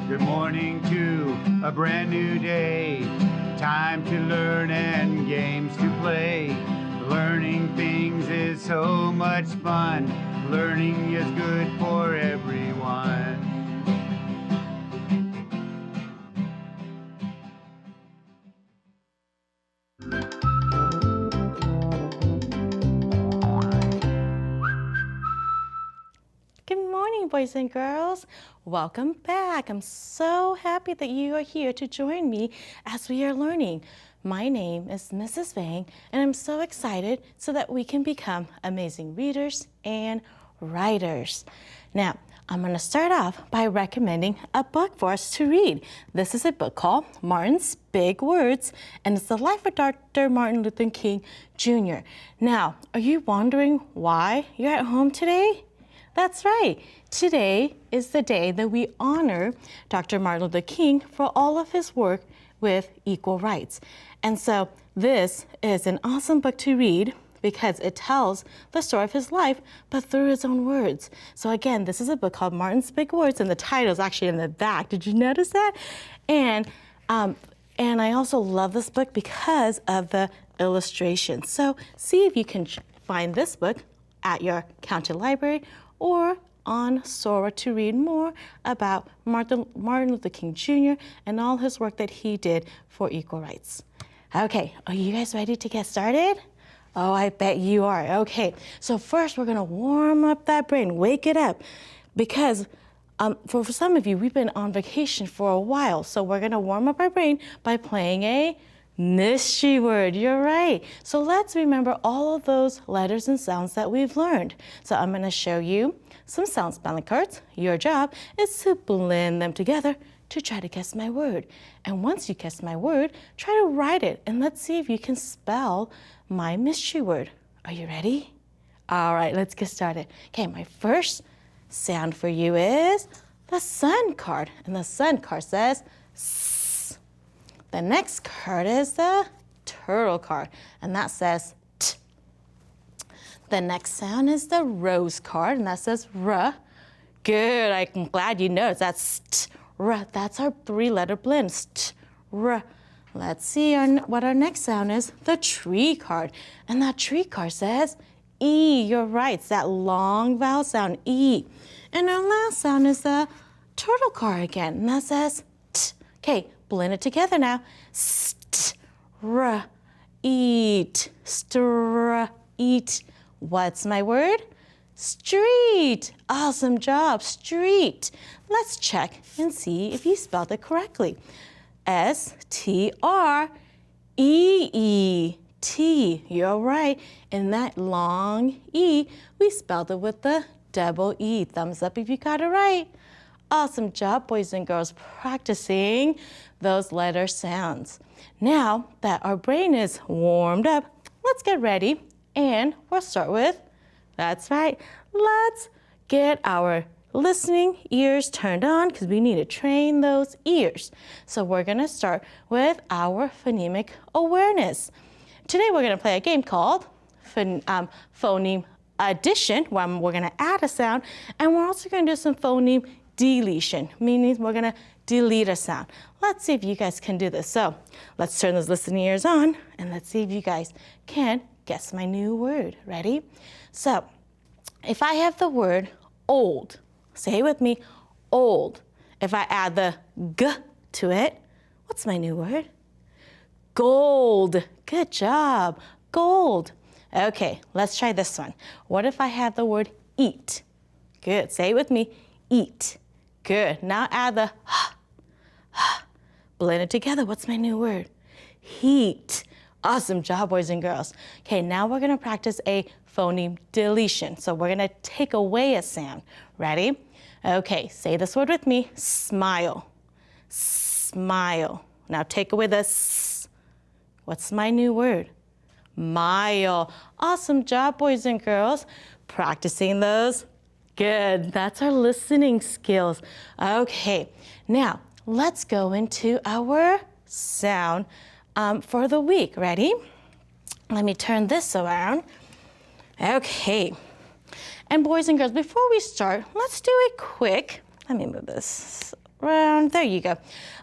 Good morning to a brand new day. Time to learn and games to play. Learning things is so much fun. Learning is good for everyone. Good morning, boys and girls. Welcome back. I'm so happy that you are here to join me as we are learning. My name is Mrs. Vang, and I'm so excited so that we can become amazing readers and writers. Now, I'm going to start off by recommending a book for us to read. This is a book called Martin's Big Words, and it's the life of Dr. Martin Luther King Jr. Now, are you wondering why you're at home today? That's right. Today is the day that we honor Dr. Martin Luther King for all of his work with equal rights. And so this is an awesome book to read because it tells the story of his life, but through his own words. So again, this is a book called Martin's Big Words, and the title is actually in the back. Did you notice that? And I also love this book because of the illustrations. So see if you can find this book at your county library or on Sora to read more about Martin Luther King Jr. and all his work that he did for equal rights. Okay, are you guys ready to get started? Oh, I bet you are. Okay, so first we're gonna warm up that brain, wake it up, because for some of you, we've been on vacation for a while, so we're gonna warm up our brain by playing a mystery word. You're right. So let's remember all of those letters and sounds that we've learned. So I'm going to show you some sound spelling cards. Your job is to blend them together to try to guess my word. And once you guess my word, try to write it and let's see if you can spell my mystery word. Are you ready? All right, let's get started. Okay, my first sound for you is the sun card. And the sun card says S. The next card is the turtle card, and that says T. The next sound is the rose card, and that says R. Good, I'm glad you noticed. That's T, R. That's our three-letter blend, T, R. Let's see what our next sound is, the tree card, and that tree card says E. You're right, it's that long vowel sound, E. And our last sound is the turtle card again, and that says T. Okay, blend it together now. St-r, eat, stir, eat. What's my word? Street. Awesome job, street. Let's check and see if you spelled it correctly. S-T-R-E-E-T. You're right. In that long E, we spelled it with the double E. Thumbs up if you got it right. Awesome job, boys and girls, practicing those letter sounds. Now that our brain is warmed up, let's get ready and we'll start with, that's right, let's get our listening ears turned on because we need to train those ears. So we're gonna start with our phonemic awareness. Today we're gonna play a game called phoneme addition, where we're gonna add a sound, and we're also gonna do some phoneme deletion, meaning we're gonna delete a sound. Let's see if you guys can do this. So let's turn those listening ears on and let's see if you guys can guess my new word. Ready? So if I have the word old, say it with me, old. If I add the G to it, what's my new word? Gold. Good job. Gold. Okay, let's try this one. What if I have the word eat? Good. Say it with me, eat. Good. Now add the blend it together. What's my new word? Heat. Awesome job, boys and girls. Okay, now we're gonna practice a phoneme deletion. So we're gonna take away a sound. Ready? Okay, say this word with me, smile. Smile. Now take away the S. What's my new word? Mile. Awesome job, boys and girls. Practicing those. Good, that's our listening skills. Okay, now let's go into our sound for the week. Ready? Let me turn this around. Okay, and boys and girls, before we start, let's do a quick, let me move this round. There you go.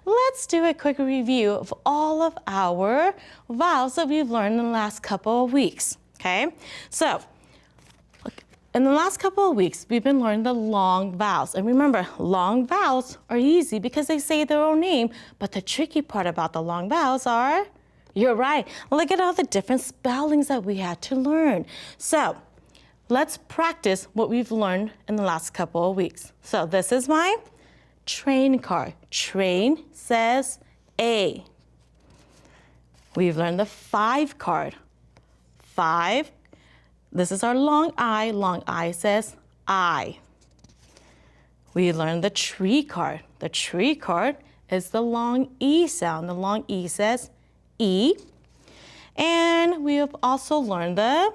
Let's do a quick review of all of our vowels that we've learned in the last couple of weeks, okay? So, in the last couple of weeks, we've been learning the long vowels. And remember, long vowels are easy because they say their own name, but the tricky part about the long vowels are, you're right, look at all the different spellings that we had to learn. So, let's practice what we've learned in the last couple of weeks. So this is my train card. Train says A. We've learned the 5 card. 5, this is our long I. Long I says I. We learned the tree card. The tree card is the long E sound. The long E says E. And we have also learned the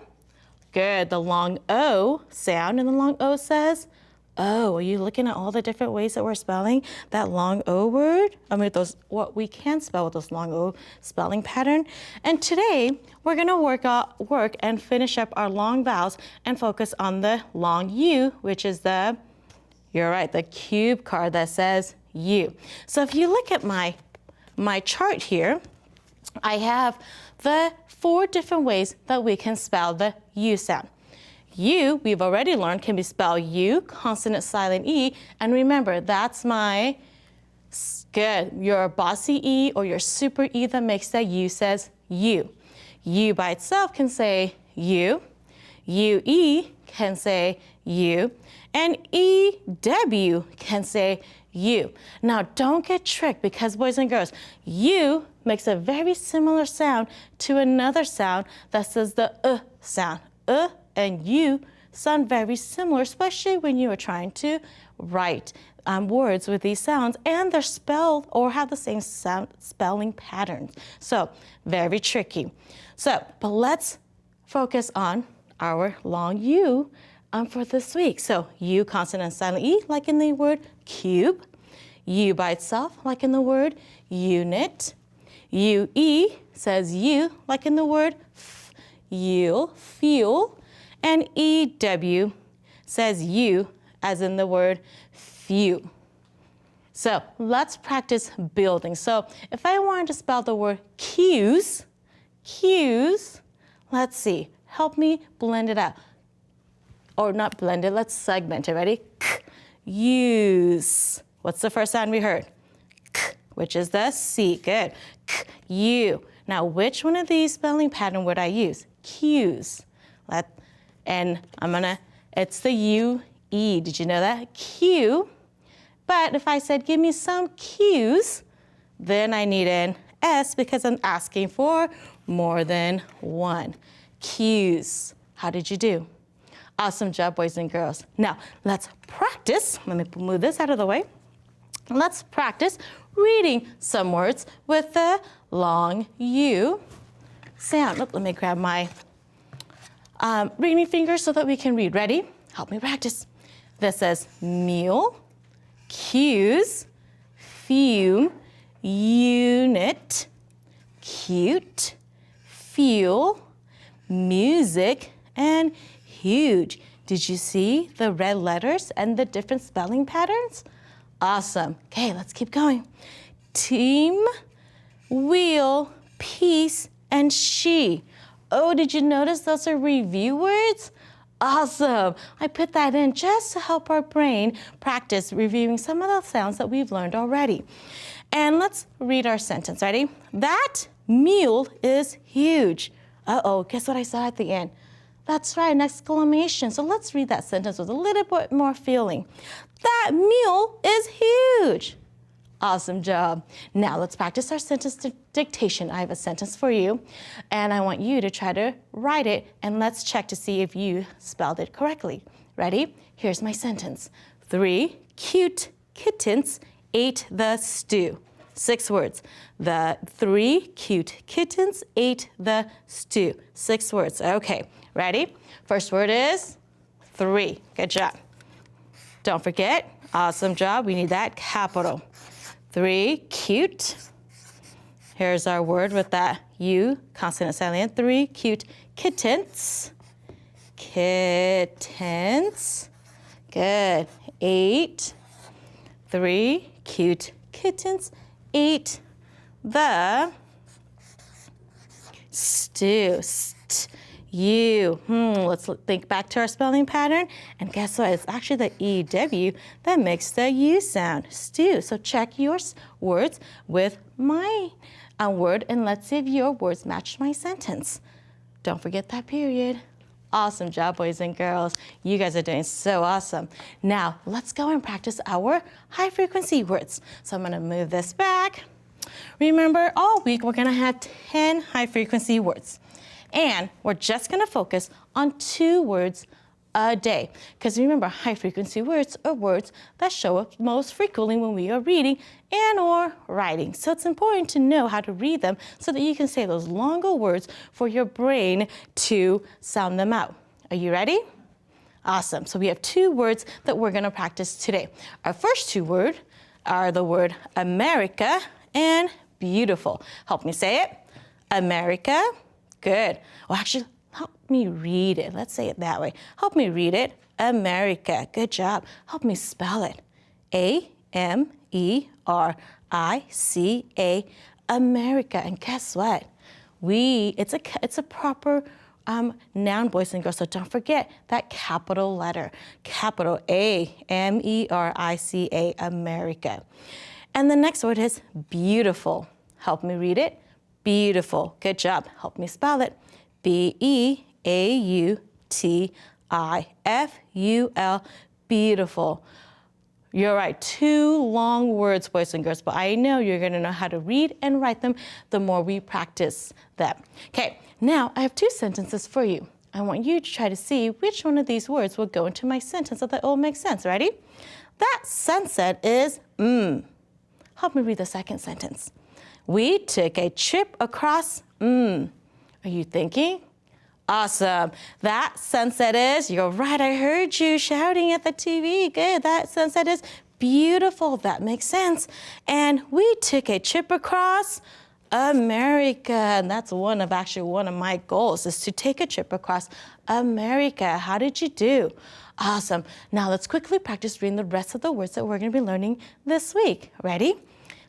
long O sound, and the long O says O. Are you looking at all the different ways that we're spelling that long O word? I mean, what we can spell with this long O spelling pattern. And today, we're gonna work and finish up our long vowels and focus on the long U, which is you're right, the cube card that says U. So if you look at my chart here, I have the 4 different ways that we can spell the U sound. U, we've already learned, can be spelled U, consonant, silent E, and remember, that's your bossy E or your super E that makes that U says U. U by itself can say U, UE can say U, and EW can say U. Now, don't get tricked because, boys and girls, U makes a very similar sound to another sound that says the sound. And U sound very similar, especially when you are trying to write words with these sounds, and they're spelled or have the same spelling patterns. So, very tricky. But let's focus on our long U for this week. So, U, consonant, silent E, like in the word cube. U by itself, like in the word unit. UE says U, like in the word fuel. And EW says U, as in the word few. So let's practice building. So if I wanted to spell the word cues, let's see, help me blend it out. Or not blend it, let's segment it, ready? Use. What's the first sound we heard? K, which is the C, good. K, U. Now, which one of these spelling pattern would I use? Cues. It's the U-E, did you know that? Q. But if I said, give me some cues, then I need an S because I'm asking for more than one. Cues. How did you do? Awesome job, boys and girls. Now, let's practice. Let me move this out of the way. Let's practice reading some words with the long U sound. Let me grab my reading fingers so that we can read. Ready? Help me practice. This says meal, cues, fume, unit, cute, fuel, music, and huge. Did you see the red letters and the different spelling patterns? Awesome. Okay, let's keep going. Team, wheel, peace, and she. Oh, did you notice those are review words? Awesome. I put that in just to help our brain practice reviewing some of the sounds that we've learned already. And let's read our sentence. Ready? That meal is huge. Uh-oh, guess what I saw at the end? That's right, an exclamation. So let's read that sentence with a little bit more feeling. That meal is huge. Awesome job. Now let's practice our sentence dictation. I have a sentence for you, and I want you to try to write it, and let's check to see if you spelled it correctly. Ready? Here's my sentence. 3 cute kittens ate the stew. 6 words. The 3 cute kittens ate the stew. 6 words. Okay, ready? First word is 3. Good job. Don't forget, awesome job. We need that capital. 3 cute. Here's our word with that U, consonant silent. 3 cute kittens. Kittens. Good. 8. 3 cute kittens ate the stew. Let's think back to our spelling pattern. And guess what? It's actually the EW that makes the U sound, stew. So check your words with my word, and let's see if your words match my sentence. Don't forget that period. Awesome job, boys and girls. You guys are doing so awesome. Now, let's go and practice our high frequency words. So I'm gonna move this back. Remember, all week we're gonna have 10 high frequency words. And we're just gonna focus on 2 words a day. Because remember, high frequency words are words that show up most frequently when we are reading and or writing. So it's important to know how to read them so that you can say those longer words for your brain to sound them out. Are you ready? Awesome. So we have 2 words that we're gonna practice today. Our first 2 words are the word America and beautiful. Help me say it. America. Good. Well, actually, help me read it. Let's say it that way. Help me read it. America. Good job. Help me spell it. A-M-E-R-I-C-A. America. And guess what? It's a proper noun, boys and girls. So don't forget that capital letter. Capital A-M-E-R-I-C-A. America. And the next word is beautiful. Help me read it. Beautiful. Good job. Help me spell it. B-E-A-U-T-I-F-U-L. Beautiful. You're right. 2 long words, boys and girls, but I know you're going to know how to read and write them the more we practice them. Okay, now I have 2 sentences for you. I want you to try to see which one of these words will go into my sentence so that it all makes sense. Ready? That sunset is Help me read the second sentence. We took a trip across, Are you thinking? Awesome. That sunset is, you're right, I heard you shouting at the TV. Good, that sunset is beautiful. That makes sense. And we took a trip across America. And that's one of my goals is to take a trip across America. How did you do? Awesome. Now let's quickly practice reading the rest of the words that we're going to be learning this week. Ready?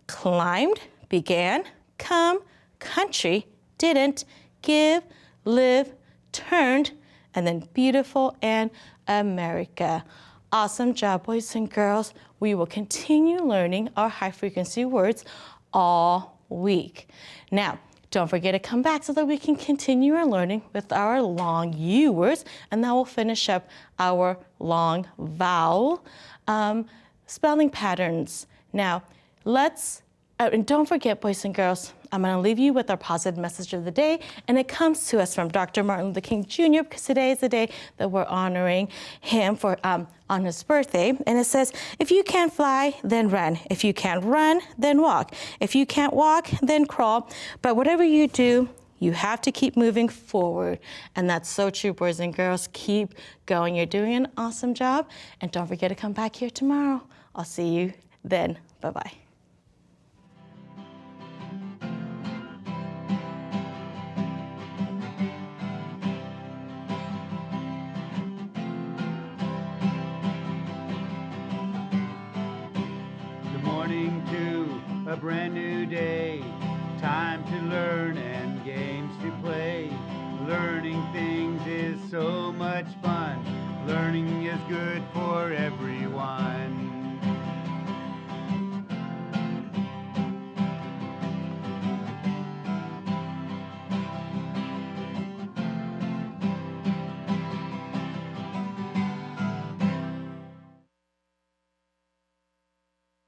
Climbed, began, come, country, didn't, give, live, turned, and then beautiful and America. Awesome job, boys and girls. We will continue learning our high frequency words all week. Now, don't forget to come back so that we can continue our learning with our long U words, and then we'll finish up our long vowel spelling patterns. Now, and don't forget, boys and girls, I'm going to leave you with our positive message of the day, and it comes to us from Dr. Martin Luther King Jr. because today is the day that we're honoring him for on his birthday. And it says, if you can't fly, then run. If you can't run, then walk. If you can't walk, then crawl. But whatever you do, you have to keep moving forward. And that's so true, boys and girls. Keep going. You're doing an awesome job. And don't forget to come back here tomorrow. I'll see you then. Bye-bye. To a brand new day, time to learn and games to play. Learning things is so much fun. Learning is good for everyone.